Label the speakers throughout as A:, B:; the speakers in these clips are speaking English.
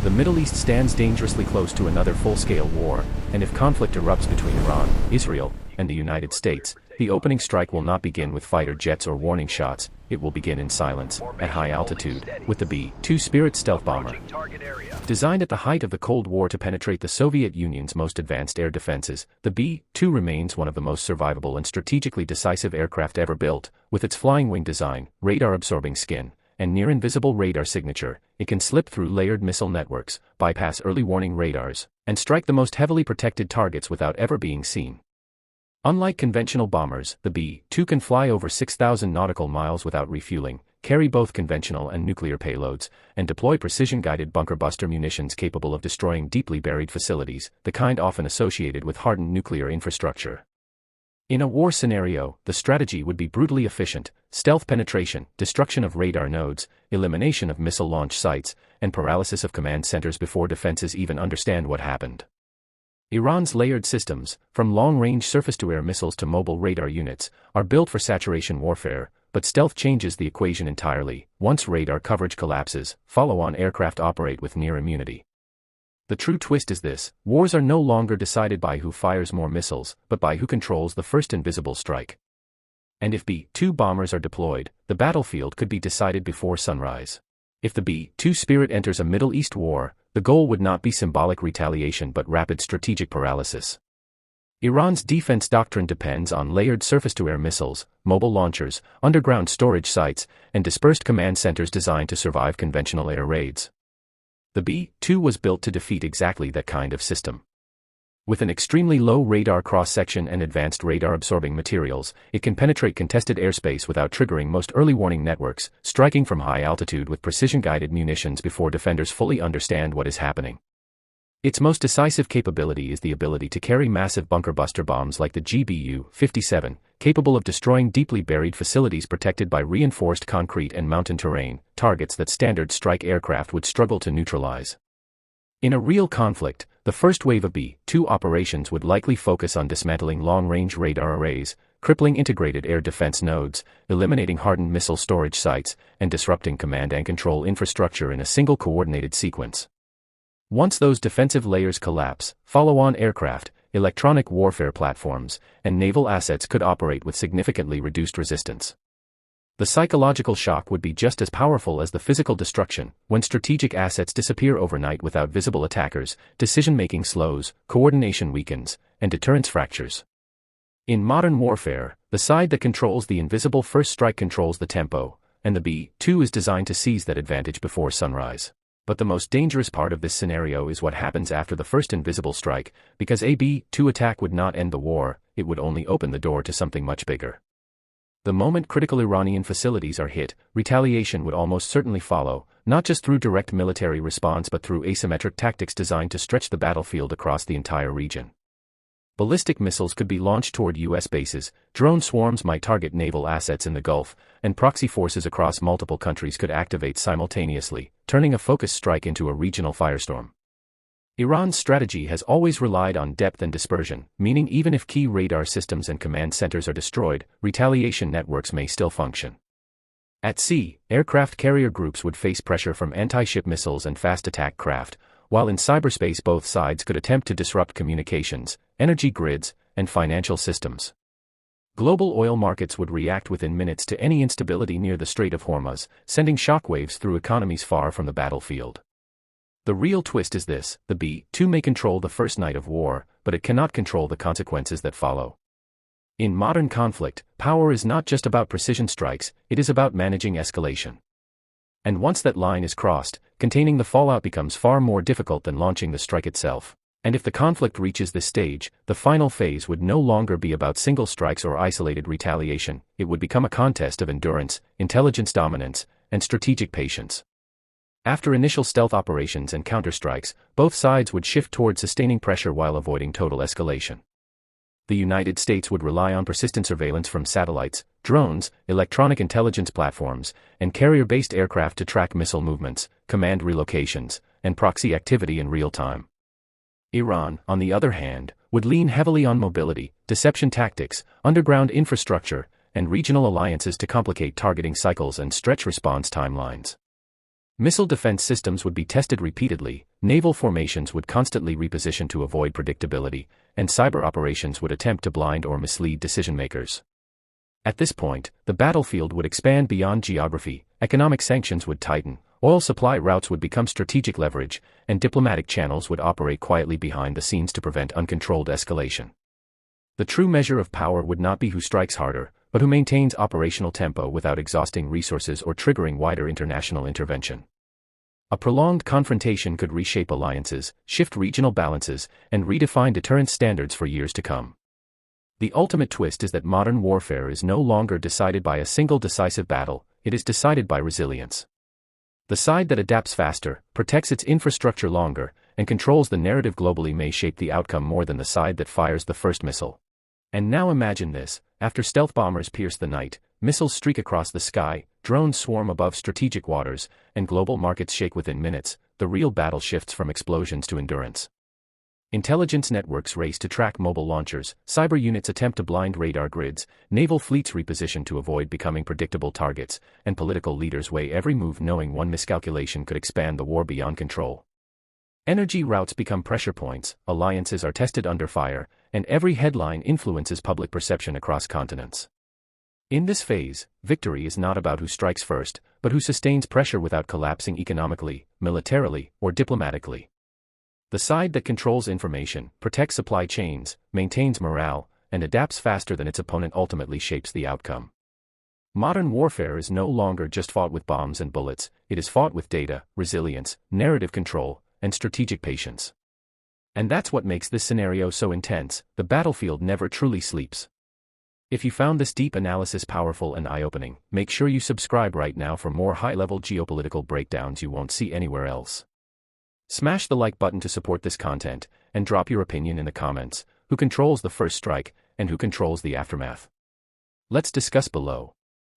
A: The Middle East stands dangerously close to another full-scale war, and if conflict erupts between Iran, Israel, and the United States, the opening strike will not begin with fighter jets or warning shots. It will begin in silence, at high altitude, with the B-2 Spirit stealth bomber. Designed at the height of the Cold War to penetrate the Soviet Union's most advanced air defenses, the B-2 remains one of the most survivable and strategically decisive aircraft ever built. With its flying wing design, radar-absorbing skin, and near-invisible radar signature, it can slip through layered missile networks, bypass early warning radars, and strike the most heavily protected targets without ever being seen. Unlike conventional bombers, the B-2 can fly over 6,000 nautical miles without refueling, carry both conventional and nuclear payloads, and deploy precision-guided bunker-buster munitions capable of destroying deeply buried facilities, the kind often associated with hardened nuclear infrastructure. In a war scenario, the strategy would be brutally efficient: stealth penetration, destruction of radar nodes, elimination of missile launch sites, and paralysis of command centers before defenses even understand what happened. Iran's layered systems, from long-range surface-to-air missiles to mobile radar units, are built for saturation warfare, but stealth changes the equation entirely. Once radar coverage collapses, follow-on aircraft operate with near immunity. The true twist is this: wars are no longer decided by who fires more missiles, but by who controls the first invisible strike. And if B-2 bombers are deployed, the battlefield could be decided before sunrise. If the B-2 Spirit enters a Middle East war, the goal would not be symbolic retaliation but rapid strategic paralysis. Iran's defense doctrine depends on layered surface-to-air missiles, mobile launchers, underground storage sites, and dispersed command centers designed to survive conventional air raids. The B-2 was built to defeat exactly that kind of system. With an extremely low radar cross-section and advanced radar-absorbing materials, it can penetrate contested airspace without triggering most early warning networks, striking from high altitude with precision-guided munitions before defenders fully understand what is happening. Its most decisive capability is the ability to carry massive bunker-buster bombs like the GBU-57, capable of destroying deeply buried facilities protected by reinforced concrete and mountain terrain, targets that standard strike aircraft would struggle to neutralize. In a real conflict, the first wave of B-2 operations would likely focus on dismantling long-range radar arrays, crippling integrated air defense nodes, eliminating hardened missile storage sites, and disrupting command and control infrastructure in a single coordinated sequence. Once those defensive layers collapse, follow-on aircraft, electronic warfare platforms, and naval assets could operate with significantly reduced resistance. The psychological shock would be just as powerful as the physical destruction. When strategic assets disappear overnight without visible attackers, decision-making slows, coordination weakens, and deterrence fractures. In modern warfare, the side that controls the invisible first strike controls the tempo, and the B-2 is designed to seize that advantage before sunrise. But the most dangerous part of this scenario is what happens after the first invisible strike, because a B-2 attack would not end the war, it would only open the door to something much bigger. The moment critical Iranian facilities are hit, retaliation would almost certainly follow, not just through direct military response but through asymmetric tactics designed to stretch the battlefield across the entire region. Ballistic missiles could be launched toward U.S. bases, drone swarms might target naval assets in the Gulf, and proxy forces across multiple countries could activate simultaneously, turning a focused strike into a regional firestorm. Iran's strategy has always relied on depth and dispersion, meaning even if key radar systems and command centers are destroyed, retaliation networks may still function. At sea, aircraft carrier groups would face pressure from anti-ship missiles and fast attack craft, while in cyberspace both sides could attempt to disrupt communications, energy grids, and financial systems. Global oil markets would react within minutes to any instability near the Strait of Hormuz, sending shockwaves through economies far from the battlefield. The real twist is this: the B-2 may control the first night of war, but it cannot control the consequences that follow. In modern conflict, power is not just about precision strikes, it is about managing escalation. And once that line is crossed, containing the fallout becomes far more difficult than launching the strike itself. And if the conflict reaches this stage, the final phase would no longer be about single strikes or isolated retaliation, it would become a contest of endurance, intelligence dominance, and strategic patience. After initial stealth operations and counterstrikes, both sides would shift toward sustaining pressure while avoiding total escalation. The United States would rely on persistent surveillance from satellites, drones, electronic intelligence platforms, and carrier-based aircraft to track missile movements, command relocations, and proxy activity in real time. Iran, on the other hand, would lean heavily on mobility, deception tactics, underground infrastructure, and regional alliances to complicate targeting cycles and stretch response timelines. Missile defense systems would be tested repeatedly, naval formations would constantly reposition to avoid predictability, and cyber operations would attempt to blind or mislead decision-makers. At this point, the battlefield would expand beyond geography, economic sanctions would tighten, oil supply routes would become strategic leverage, and diplomatic channels would operate quietly behind the scenes to prevent uncontrolled escalation. The true measure of power would not be who strikes harder, but who maintains operational tempo without exhausting resources or triggering wider international intervention. A prolonged confrontation could reshape alliances, shift regional balances, and redefine deterrence standards for years to come. The ultimate twist is that modern warfare is no longer decided by a single decisive battle, it is decided by resilience. The side that adapts faster, protects its infrastructure longer, and controls the narrative globally may shape the outcome more than the side that fires the first missile. And now imagine this: after stealth bombers pierce the night, missiles streak across the sky, drones swarm above strategic waters, and global markets shake within minutes, the real battle shifts from explosions to endurance. Intelligence networks race to track mobile launchers, cyber units attempt to blind radar grids, naval fleets reposition to avoid becoming predictable targets, and political leaders weigh every move knowing one miscalculation could expand the war beyond control. Energy routes become pressure points, alliances are tested under fire, and every headline influences public perception across continents. In this phase, victory is not about who strikes first, but who sustains pressure without collapsing economically, militarily, or diplomatically. The side that controls information, protects supply chains, maintains morale, and adapts faster than its opponent ultimately shapes the outcome. Modern warfare is no longer just fought with bombs and bullets, it is fought with data, resilience, narrative control, and strategic patience. And that's what makes this scenario so intense: the battlefield never truly sleeps. If you found this deep analysis powerful and eye-opening, make sure you subscribe right now for more high-level geopolitical breakdowns you won't see anywhere else. Smash the like button to support this content, and drop your opinion in the comments: who controls the first strike, and who controls the aftermath? Let's discuss below.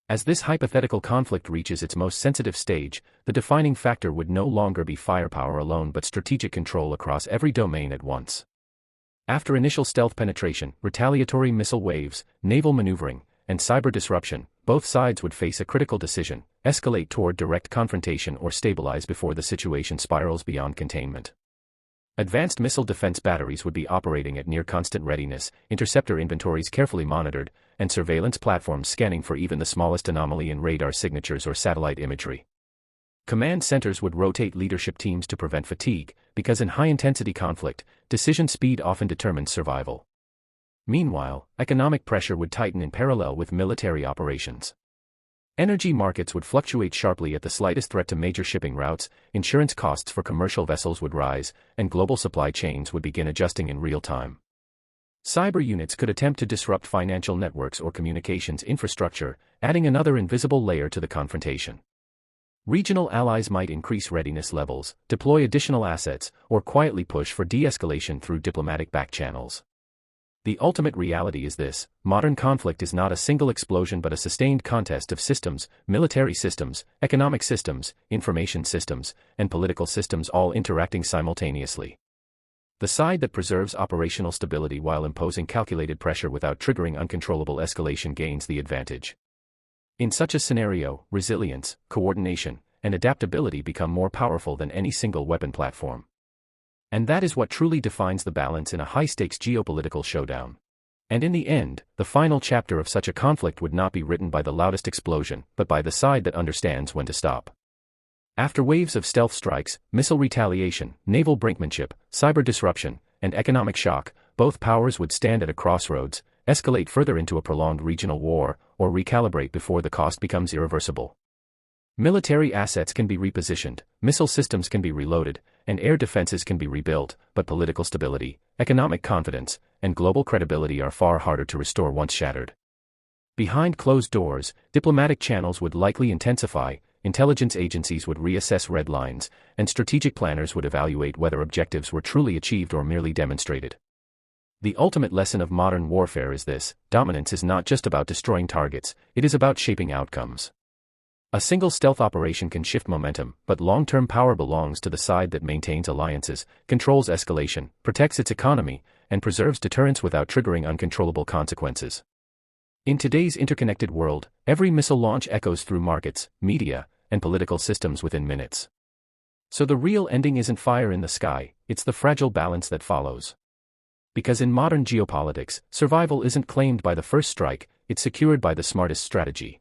A: As this hypothetical conflict reaches its most sensitive stage, the defining factor would no longer be firepower alone but strategic control across every domain at once. After initial stealth penetration, retaliatory missile waves, naval maneuvering, and cyber disruption, both sides would face a critical decision: escalate toward direct confrontation or stabilize before the situation spirals beyond containment. Advanced missile defense batteries would be operating at near constant readiness, interceptor inventories carefully monitored, and surveillance platforms scanning for even the smallest anomaly in radar signatures or satellite imagery. Command centers would rotate leadership teams to prevent fatigue, because in high-intensity conflict, decision speed often determines survival. Meanwhile, economic pressure would tighten in parallel with military operations. Energy markets would fluctuate sharply at the slightest threat to major shipping routes, insurance costs for commercial vessels would rise, and global supply chains would begin adjusting in real time. Cyber units could attempt to disrupt financial networks or communications infrastructure, adding another invisible layer to the confrontation. Regional allies might increase readiness levels, deploy additional assets, or quietly push for de-escalation through diplomatic back-channels. The ultimate reality is this: modern conflict is not a single explosion but a sustained contest of systems, military systems, economic systems, information systems, and political systems all interacting simultaneously. The side that preserves operational stability while imposing calculated pressure without triggering uncontrollable escalation gains the advantage. In such a scenario, resilience, coordination, and adaptability become more powerful than any single weapon platform. And that is what truly defines the balance in a high-stakes geopolitical showdown. And in the end, the final chapter of such a conflict would not be written by the loudest explosion, but by the side that understands when to stop. After waves of stealth strikes, missile retaliation, naval brinkmanship, cyber disruption, and economic shock, both powers would stand at a crossroads, escalate further into a prolonged regional war, or recalibrate before the cost becomes irreversible. Military assets can be repositioned, missile systems can be reloaded, and air defenses can be rebuilt, but political stability, economic confidence, and global credibility are far harder to restore once shattered. Behind closed doors, diplomatic channels would likely intensify, intelligence agencies would reassess red lines, and strategic planners would evaluate whether objectives were truly achieved or merely demonstrated. The ultimate lesson of modern warfare is this: dominance is not just about destroying targets, it is about shaping outcomes. A single stealth operation can shift momentum, but long-term power belongs to the side that maintains alliances, controls escalation, protects its economy, and preserves deterrence without triggering uncontrollable consequences. In today's interconnected world, every missile launch echoes through markets, media, and political systems within minutes. So the real ending isn't fire in the sky, it's the fragile balance that follows. Because in modern geopolitics, survival isn't claimed by the first strike, it's secured by the smartest strategy.